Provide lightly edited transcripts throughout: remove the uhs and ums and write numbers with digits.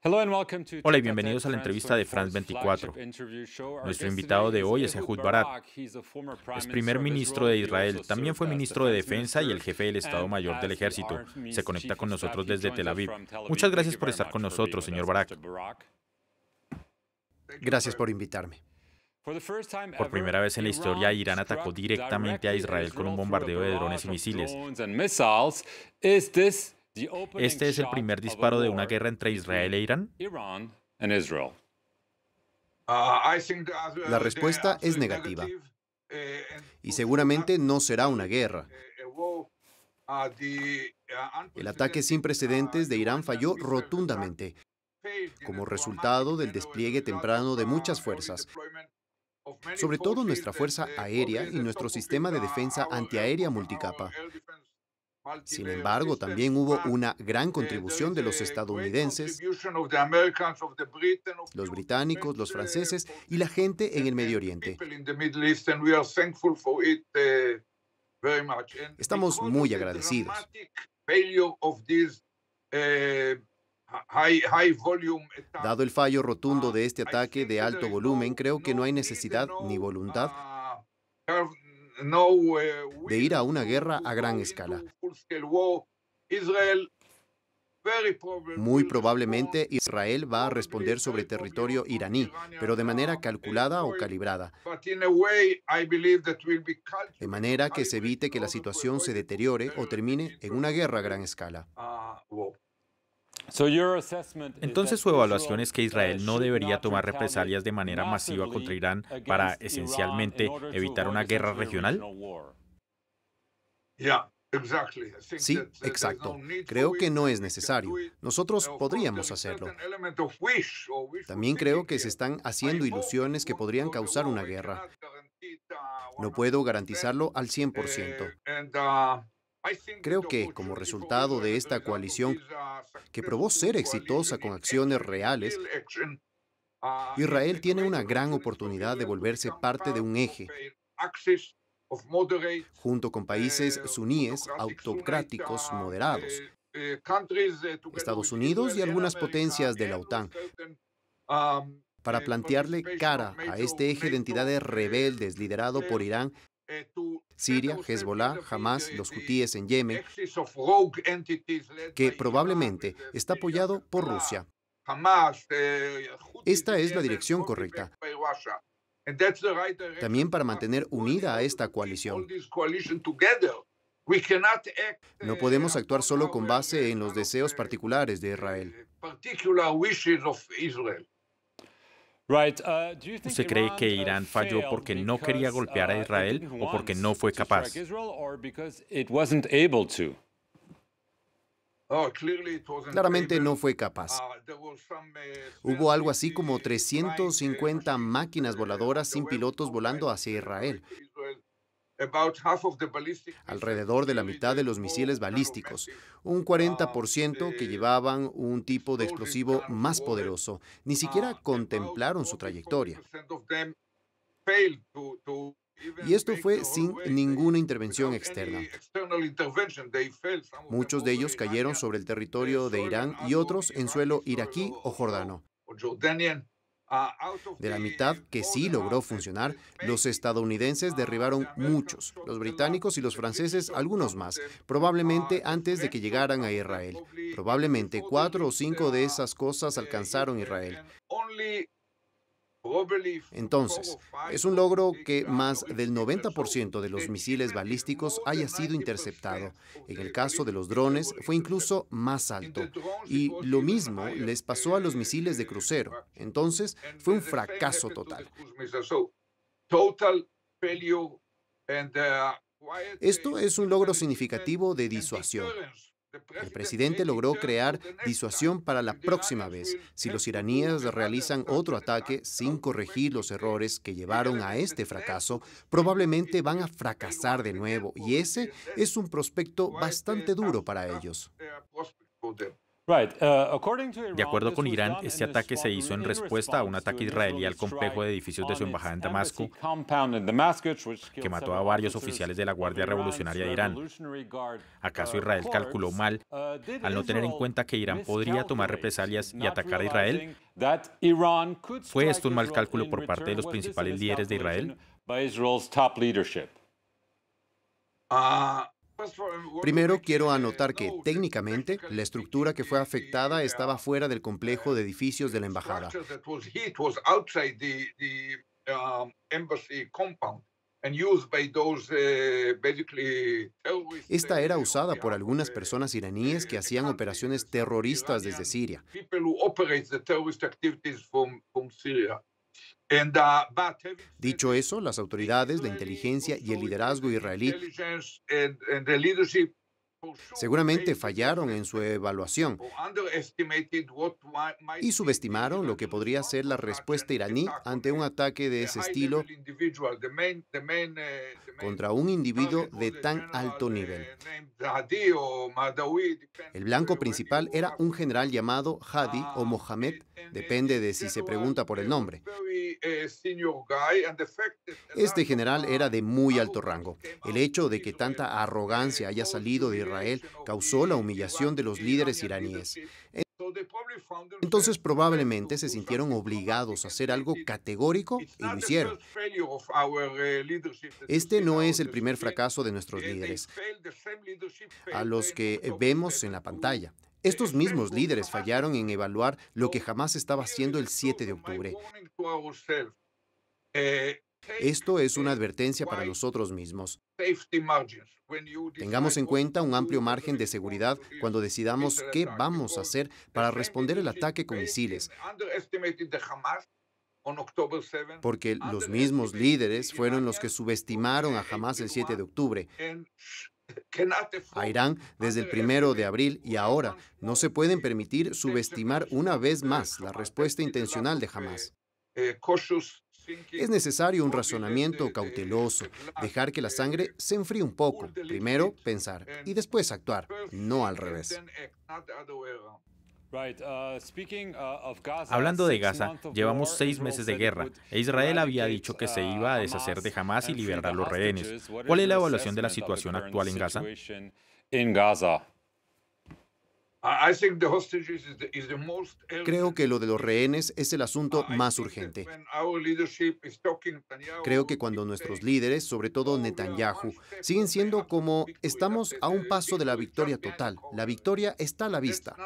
Hola y bienvenidos a la entrevista de France 24. Nuestro invitado de hoy es Ehud Barak. Es primer ministro de Israel, también fue ministro de Defensa y el jefe del Estado Mayor del Ejército. Se conecta con nosotros desde Tel Aviv. Muchas gracias por estar con nosotros, señor Barak. Gracias por invitarme. Por primera vez en la historia, Irán atacó directamente a Israel con un bombardeo de drones y misiles. ¿Este es el primer disparo de una guerra entre Israel e Irán? La respuesta es negativa y seguramente no será una guerra. El ataque sin precedentes de Irán falló rotundamente como resultado del despliegue temprano de muchas fuerzas, sobre todo nuestra fuerza aérea y nuestro sistema de defensa antiaérea multicapa. Sin embargo, también hubo una gran contribución de los estadounidenses, los británicos, los franceses y la gente en el Medio Oriente. Estamos muy agradecidos. Dado el fallo rotundo de este ataque de alto volumen, creo que no hay necesidad ni voluntad de ir a una guerra a gran escala. Muy probablemente Israel va a responder sobre territorio iraní, pero de manera calculada o calibrada, de manera que se evite que la situación se deteriore o termine en una guerra a gran escala. Entonces, su evaluación es que Israel no debería tomar represalias de manera masiva contra Irán para, esencialmente, evitar una guerra regional. Sí, exacto. Creo que no es necesario. Nosotros podríamos hacerlo. También creo que se están haciendo ilusiones que podrían causar una guerra. No puedo garantizarlo al 100%. Creo que, como resultado de esta coalición, que probó ser exitosa con acciones reales, Israel tiene una gran oportunidad de volverse parte de un eje, junto con países suníes autocráticos moderados, Estados Unidos y algunas potencias de la OTAN, para plantearle cara a este eje de entidades rebeldes liderado por Irán, Siria, Hezbollah, Hamas, los hutíes en Yemen, que probablemente está apoyado por Rusia. Esta es la dirección correcta, también para mantener unida a esta coalición. No podemos actuar solo con base en los deseos particulares de Israel. ¿Usted cree que Irán falló porque no quería golpear a Israel o porque no fue capaz? Claramente no fue capaz. Hubo algo así como 350 máquinas voladoras sin pilotos volando hacia Israel. Alrededor de la mitad de los misiles balísticos, un 40% que llevaban un tipo de explosivo más poderoso, ni siquiera contemplaron su trayectoria. Y esto fue sin ninguna intervención externa. Muchos de ellos cayeron sobre el territorio de Irán y otros en suelo iraquí o jordano. De la mitad que sí logró funcionar, los estadounidenses derribaron muchos, los británicos y los franceses algunos más, probablemente antes de que llegaran a Israel. Probablemente 4 o 5 de esas cosas alcanzaron Israel. Entonces, es un logro que más del 90% de los misiles balísticos haya sido interceptado. En el caso de los drones, fue incluso más alto. Y lo mismo les pasó a los misiles de crucero. Entonces, fue un fracaso total. Esto es un logro significativo de disuasión. El presidente logró crear disuasión para la próxima vez. Si los iraníes realizan otro ataque sin corregir los errores que llevaron a este fracaso, probablemente van a fracasar de nuevo, y ese es un prospecto bastante duro para ellos. De acuerdo con Irán, este ataque se hizo en respuesta a un ataque israelí al complejo de edificios de su embajada en Damasco, que mató a varios oficiales de la Guardia Revolucionaria de Irán. ¿Acaso Israel calculó mal al no tener en cuenta que Irán podría tomar represalias y atacar a Israel? ¿Fue esto un mal cálculo por parte de los principales líderes de Israel? Primero, quiero anotar que, técnicamente, la estructura que fue afectada estaba fuera del complejo de edificios de la embajada. Esta era usada por algunas personas iraníes que hacían operaciones terroristas desde Siria. Dicho eso, las autoridades, la inteligencia y el liderazgo israelí seguramente fallaron en su evaluación y subestimaron lo que podría ser la respuesta iraní ante un ataque de ese estilo contra un individuo de tan alto nivel. El blanco principal era un general llamado Hadi o Mohammed, depende de si se pregunta por el nombre. Este general era de muy alto rango. El hecho de que tanta arrogancia haya salido de Israel causó la humillación de los líderes iraníes. Entonces probablemente se sintieron obligados a hacer algo categórico y lo hicieron. Este no es el primer fracaso de nuestros líderes, a los que vemos en la pantalla. Estos mismos líderes fallaron en evaluar lo que Hamás estaba haciendo el 7 de octubre. Esto es una advertencia para nosotros mismos. Tengamos en cuenta un amplio margen de seguridad cuando decidamos qué vamos a hacer para responder el ataque con misiles, porque los mismos líderes fueron los que subestimaron a Hamás el 7 de octubre. A Irán desde el 1 de abril y ahora no se pueden permitir subestimar una vez más la respuesta intencional de Hamás. Es necesario un razonamiento cauteloso, dejar que la sangre se enfríe un poco, primero pensar y después actuar, no al revés. Hablando de Gaza, llevamos 6 meses de guerra e Israel había dicho que se iba a deshacer de Hamás y liberar a los rehenes. ¿Cuál es la evaluación de la situación actual en Gaza? Creo que lo de los rehenes es el asunto más urgente. Creo que cuando nuestros líderes, sobre todo Netanyahu, siguen siendo como estamos a un paso de la victoria total, la victoria está a la vista.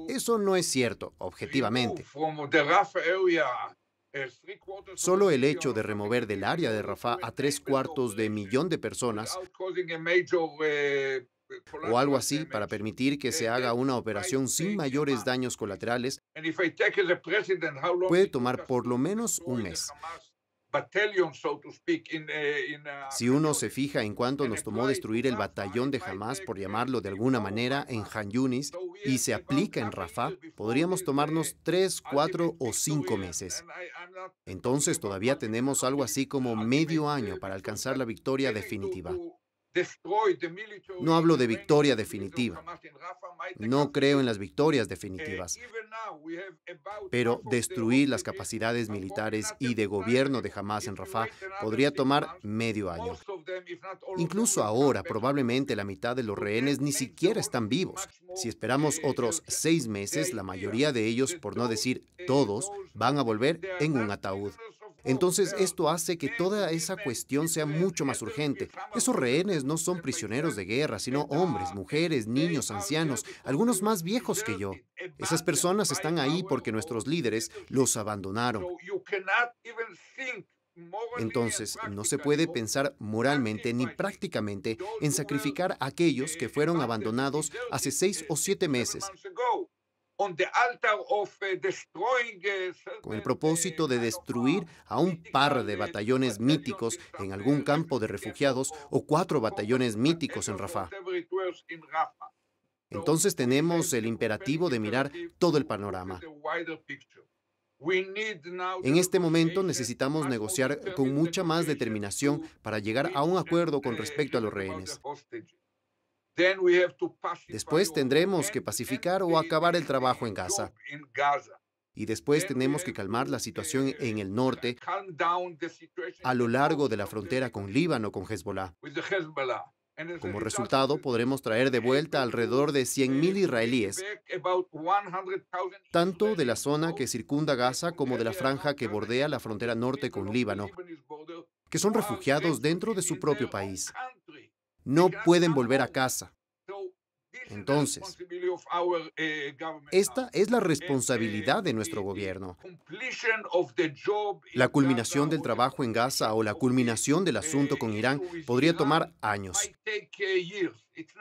Eso no es cierto, objetivamente. Solo el hecho de remover del área de Rafah a 3/4 de personas o algo así para permitir que se haga una operación sin mayores daños colaterales puede tomar por lo menos un mes. Si uno se fija en cuánto nos tomó destruir el batallón de Hamás, por llamarlo de alguna manera, en Han Yunis, y se aplica en Rafah, podríamos tomarnos 3, 4 o 5 meses. Entonces todavía tenemos algo así como medio año para alcanzar la victoria definitiva. No hablo de victoria definitiva. No creo en las victorias definitivas. Pero destruir las capacidades militares y de gobierno de Hamás en Rafah podría tomar medio año. Incluso ahora, probablemente la mitad de los rehenes ni siquiera están vivos. Si esperamos otros 6 meses, la mayoría de ellos, por no decir todos, van a volver en un ataúd. Entonces, esto hace que toda esa cuestión sea mucho más urgente. Esos rehenes no son prisioneros de guerra, sino hombres, mujeres, niños, ancianos, algunos más viejos que yo. Esas personas están ahí porque nuestros líderes los abandonaron. Entonces, no se puede pensar moralmente ni prácticamente en sacrificar a aquellos que fueron abandonados hace 6 o 7 meses, con el propósito de destruir a un par de batallones míticos en algún campo de refugiados o 4 batallones míticos en Rafah. Entonces tenemos el imperativo de mirar todo el panorama. En este momento necesitamos negociar con mucha más determinación para llegar a un acuerdo con respecto a los rehenes. Después tendremos que pacificar o acabar el trabajo en Gaza. Y después tenemos que calmar la situación en el norte, a lo largo de la frontera con Líbano, con Hezbollah. Como resultado, podremos traer de vuelta alrededor de 100.000 israelíes, tanto de la zona que circunda Gaza como de la franja que bordea la frontera norte con Líbano, que son refugiados dentro de su propio país. No pueden volver a casa. Entonces, esta es la responsabilidad de nuestro gobierno. La culminación del trabajo en Gaza o la culminación del asunto con Irán podría tomar años.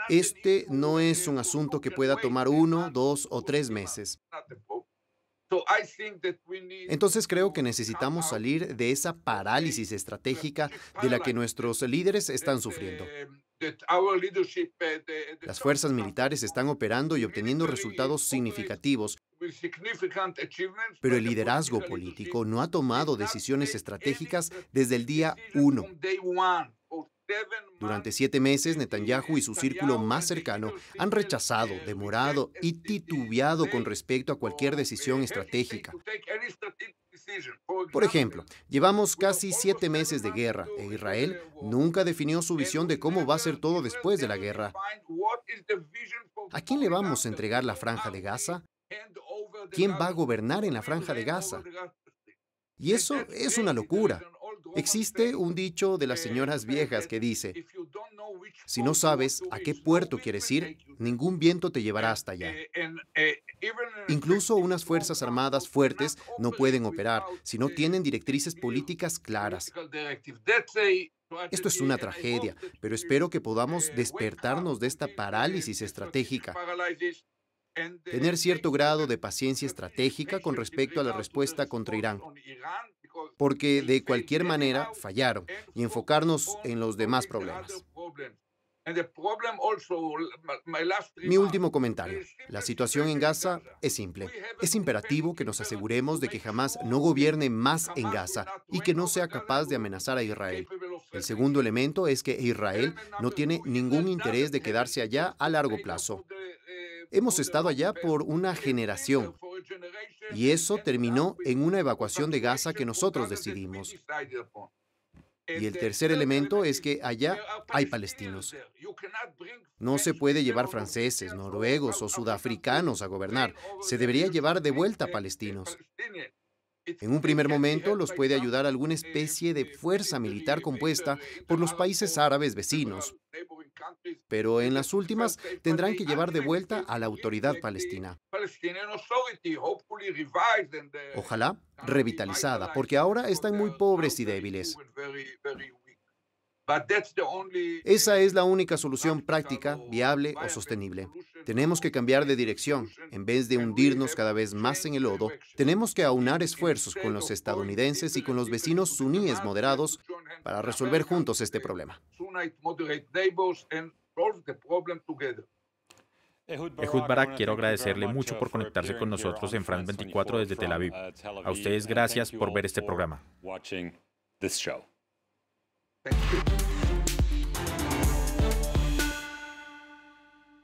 Este no es un asunto que pueda tomar 1, 2 o 3 meses. Entonces creo que necesitamos salir de esa parálisis estratégica de la que nuestros líderes están sufriendo. Las fuerzas militares están operando y obteniendo resultados significativos, pero el liderazgo político no ha tomado decisiones estratégicas desde el día 1. Durante 7 meses, Netanyahu y su círculo más cercano han rechazado, demorado y titubeado con respecto a cualquier decisión estratégica. Por ejemplo, llevamos casi 7 meses de guerra e Israel nunca definió su visión de cómo va a ser todo después de la guerra. ¿A quién le vamos a entregar la franja de Gaza? ¿Quién va a gobernar en la franja de Gaza? Y eso es una locura. Existe un dicho de las señoras viejas que dice: si no sabes a qué puerto quieres ir, ningún viento te llevará hasta allá. Incluso unas fuerzas armadas fuertes no pueden operar si no tienen directrices políticas claras. Esto es una tragedia, pero espero que podamos despertarnos de esta parálisis estratégica. Tener cierto grado de paciencia estratégica con respecto a la respuesta contra Irán, porque de cualquier manera fallaron, y enfocarnos en los demás problemas. Mi último comentario. La situación en Gaza es simple. Es imperativo que nos aseguremos de que Hamás no gobierne más en Gaza y que no sea capaz de amenazar a Israel. El segundo elemento es que Israel no tiene ningún interés de quedarse allá a largo plazo. Hemos estado allá por una generación y eso terminó en una evacuación de Gaza que nosotros decidimos. Y el tercer elemento es que allá hay palestinos. No se puede llevar franceses, noruegos o sudafricanos a gobernar. Se debería llevar de vuelta a palestinos. En un primer momento los puede ayudar alguna especie de fuerza militar compuesta por los países árabes vecinos. Pero en las últimas tendrán que llevar de vuelta a la autoridad palestina. Ojalá revitalizada, porque ahora están muy pobres y débiles. Esa es la única solución práctica, viable o sostenible. Tenemos que cambiar de dirección. En vez de hundirnos cada vez más en el lodo, tenemos que aunar esfuerzos con los estadounidenses y con los vecinos suníes moderados para resolver juntos este problema. Ehud Barak, quiero agradecerle mucho por conectarse con nosotros en France 24 desde Tel Aviv. A ustedes gracias por ver este programa. Thank you.